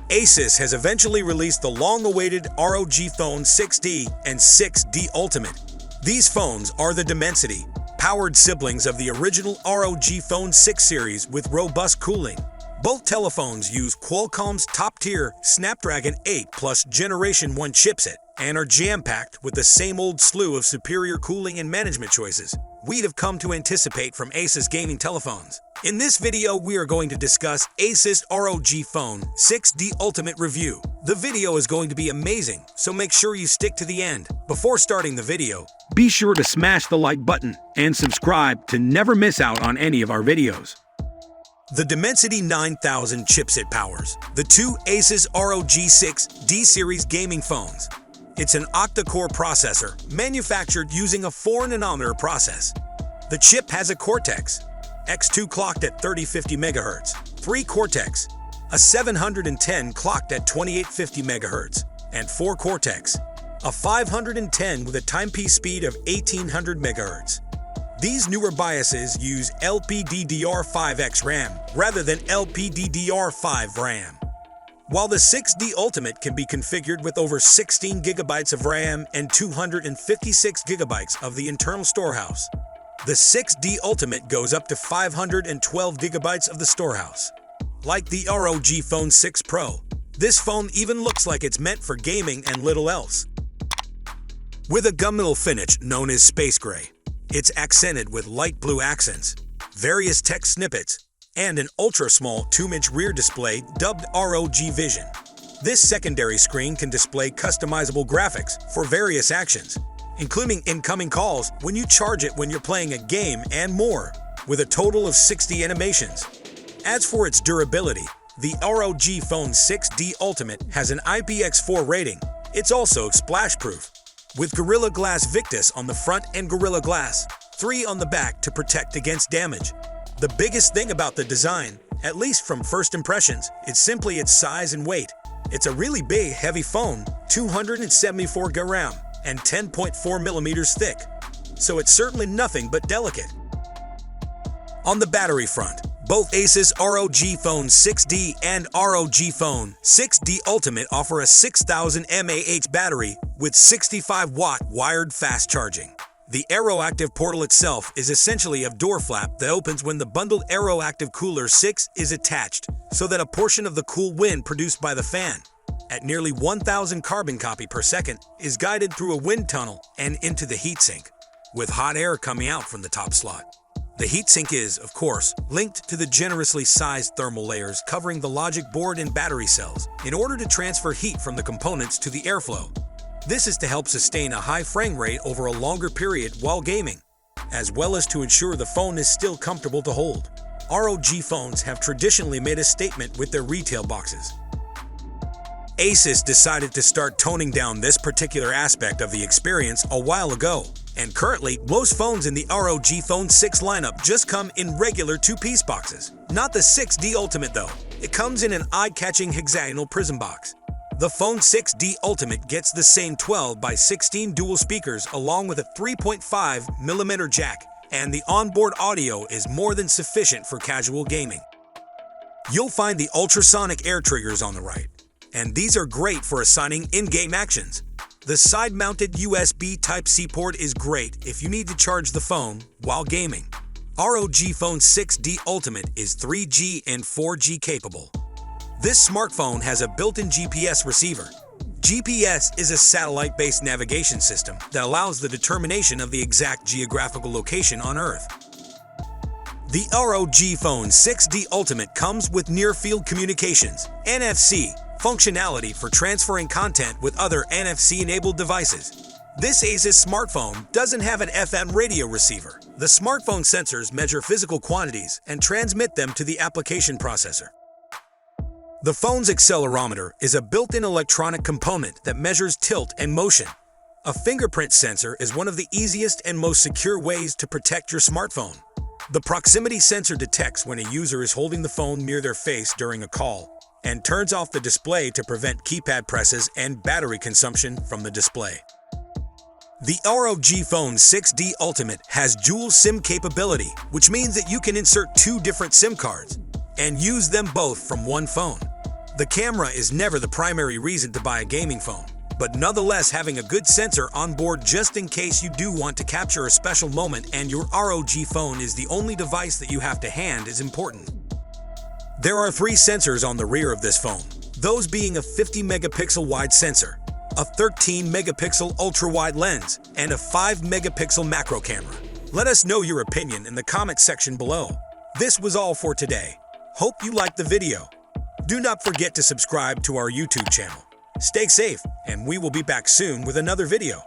Asus has eventually released the long-awaited ROG Phone 6D and 6D Ultimate. These phones are the Dimensity, powered siblings of the original ROG Phone 6 series with robust cooling. Both telephones use Qualcomm's top-tier Snapdragon 8 Plus Generation 1 chipset and are jam-packed with the same old slew of superior cooling and management choices we'd have come to anticipate from Asus gaming telephones. In this video, we are going to discuss Asus ROG Phone 6D Ultimate review. The video is going to be amazing, so make sure you stick to the end. Before starting the video, be sure to smash the like button and subscribe to never miss out on any of our videos. The Dimensity 9000 chipset powers the two Asus ROG 6D series gaming phones. It's an octa-core processor manufactured using a 4-nanometer process. The chip has a Cortex X2 clocked at 3050 MHz, 3 Cortex, a 710 clocked at 2850 MHz, and 4 Cortex, a 510 with a timepiece speed of 1800 MHz. These newer BIOSes use LPDDR5X RAM rather than LPDDR5 RAM. While the 6D Ultimate can be configured with over 16 GB of RAM and 256 GB of the internal storehouse, the 6D Ultimate goes up to 512 GB of the storehouse. Like the ROG Phone 6 Pro, this phone even looks like it's meant for gaming and little else. With a gunmetal finish known as Space Gray, it's accented with light blue accents, various text snippets, and an ultra-small 2-inch rear display dubbed ROG Vision. This secondary screen can display customizable graphics for various actions, including incoming calls when you charge it when you're playing a game and more, with a total of 60 animations. As for its durability, the ROG Phone 6D Ultimate has an IPX4 rating. It's also splash-proof, with Gorilla Glass Victus on the front and Gorilla Glass 3 on the back to protect against damage. The biggest thing about the design, at least from first impressions, is simply its size and weight. It's a really big, heavy phone, 274 grams and 10.4 millimeters thick, so it's certainly nothing but delicate. On the battery front, both Asus ROG Phone 6D and ROG Phone 6D Ultimate offer a 6000 mAh battery with 65-watt wired fast charging. The AeroActive portal itself is essentially a door flap that opens when the bundled AeroActive Cooler 6 is attached, so that a portion of the cool wind produced by the fan, at nearly 1000 carbon copy per second, is guided through a wind tunnel and into the heatsink, with hot air coming out from the top slot. The heatsink is, of course, linked to the generously sized thermal layers covering the logic board and battery cells in order to transfer heat from the components to the airflow. This is to help sustain a high frame rate over a longer period while gaming, as well as to ensure the phone is still comfortable to hold. ROG phones have traditionally made a statement with their retail boxes. Asus decided to start toning down this particular aspect of the experience a while ago, and currently, most phones in the ROG Phone 6 lineup just come in regular 2-piece boxes. Not the 6D Ultimate though. It comes in an eye-catching hexagonal prism box. The Phone 6D Ultimate gets the same 12 by 16 dual speakers along with a 3.5mm jack, and the onboard audio is more than sufficient for casual gaming. You'll find the ultrasonic air triggers on the right, and these are great for assigning in-game actions. The side-mounted USB Type-C port is great if you need to charge the phone while gaming. ROG Phone 6D Ultimate is 3G and 4G capable. This smartphone has a built-in GPS receiver. GPS is a satellite-based navigation system that allows the determination of the exact geographical location on Earth. The ROG Phone 6D Ultimate comes with near-field communications, NFC, functionality for transferring content with other NFC-enabled devices. This Asus smartphone doesn't have an FM radio receiver. The smartphone sensors measure physical quantities and transmit them to the application processor. The phone's accelerometer is a built-in electronic component that measures tilt and motion. A fingerprint sensor is one of the easiest and most secure ways to protect your smartphone. The proximity sensor detects when a user is holding the phone near their face during a call and turns off the display to prevent keypad presses and battery consumption from the display. The ROG Phone 6D Ultimate has dual SIM capability, which means that you can insert 2 different SIM cards and use them both from one phone. The camera is never the primary reason to buy a gaming phone, but nonetheless having a good sensor on board just in case you do want to capture a special moment and your ROG phone is the only device that you have to hand is important. There are 3 sensors on the rear of this phone, those being a 50-megapixel wide sensor, a 13-megapixel ultra-wide lens, and a 5-megapixel macro camera. Let us know your opinion in the comment section below. This was all for today. Hope you liked the video. Do not forget to subscribe to our YouTube channel. Stay safe, and we will be back soon with another video.